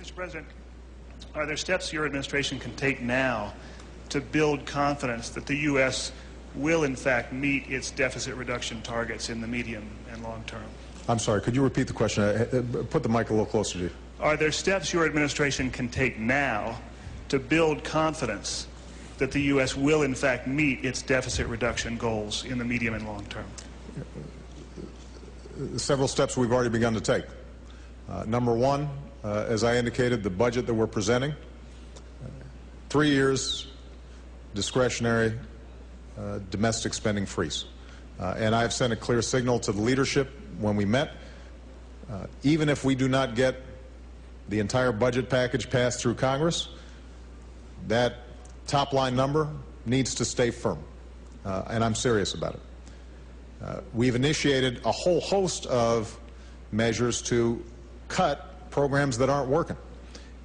Mr. President, are there steps your administration can take now to build confidence that the U.S. will, in fact, meet its deficit reduction targets in the medium and long term? I'm sorry, could you repeat the question? Put the mic a little closer to you. Are there steps your administration can take now to build confidence that the U.S. will, in fact, meet its deficit reduction goals in the medium and long term? Several steps we've already begun to take. Number one, as I indicated, the budget that we're presenting, 3 years discretionary domestic spending freeze. And I've sent a clear signal to the leadership when we met. Even if we do not get the entire budget package passed through Congress, that top-line number needs to stay firm. And I'm serious about it. We've initiated a whole host of measures to cut programs that aren't working,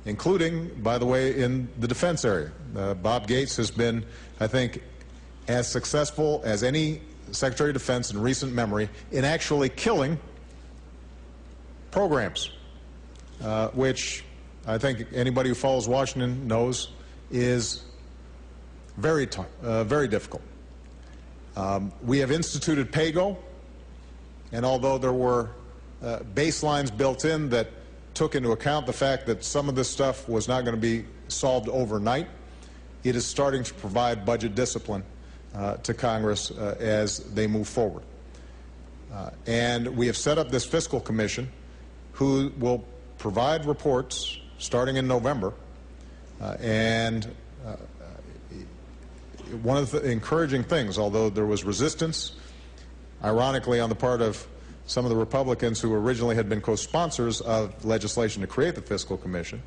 including, by the way, in the defense area. Bob Gates has been, I think, as successful as any Secretary of Defense in recent memory in actually killing programs, which I think anybody who follows Washington knows is very tough, very difficult. We have instituted PAYGO, and although there were baselines built in that took into account the fact that some of this stuff was not going to be solved overnight, it is starting to provide budget discipline to Congress as they move forward. And we have set up this fiscal commission who will provide reports starting in November. One of the encouraging things, although there was resistance, ironically, on the part of some of the Republicans who originally had been co-sponsors of legislation to create the fiscal commission,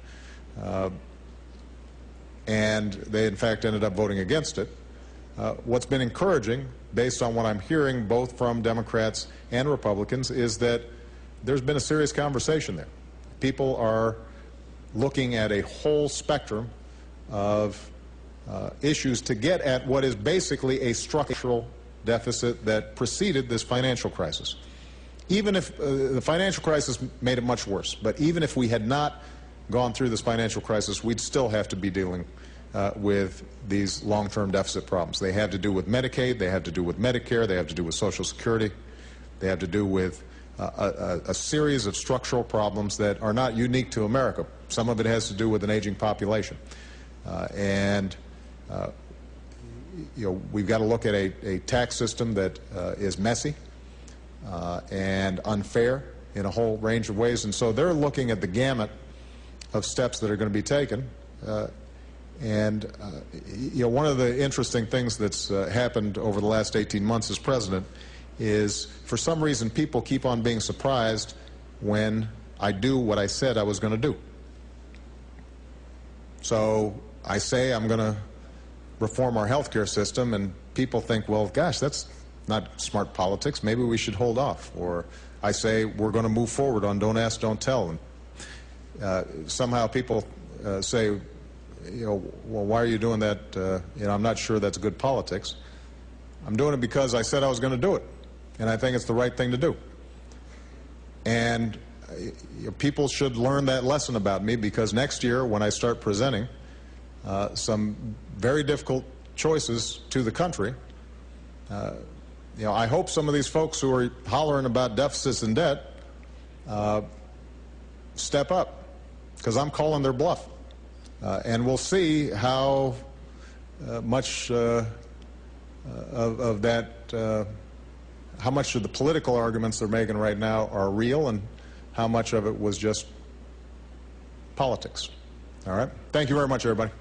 and they in fact ended up voting against it. What's been encouraging, based on what I'm hearing both from Democrats and Republicans, is that there's been a serious conversation there. People are looking at a whole spectrum of issues to get at what is basically a structural deficit that preceded this financial crisis. Even if the financial crisis made it much worse, but even if we had not gone through this financial crisis, we'd still have to be dealing with these long-term deficit problems. They have to do with Medicaid, they have to do with Medicare, they have to do with Social Security, they have to do with a series of structural problems that are not unique to America. Some of it has to do with an aging population. We've got to look at a tax system that is messy and unfair in a whole range of ways. And so they're looking at the gamut of steps that are going to be taken. One of the interesting things that's happened over the last 18 months as president is, for some reason, people keep on being surprised when I do what I said I was going to do. So I say I'm going to reform our health care system, and people think, well, gosh, that's not smart politics. Maybe we should hold off. Or I say we're going to move forward on Don't Ask, Don't Tell. And somehow people say, well, why are you doing that? I'm not sure that's good politics. I'm doing it because I said I was going to do it, and I think it's the right thing to do. And people should learn that lesson about me, because next year, when I start presenting some very difficult choices to the country, I hope some of these folks who are hollering about deficits and debt step up, because I'm calling their bluff. And we'll see how much of that, how much of the political arguments they're making right now are real, and how much of it was just politics. All right? Thank you very much, everybody.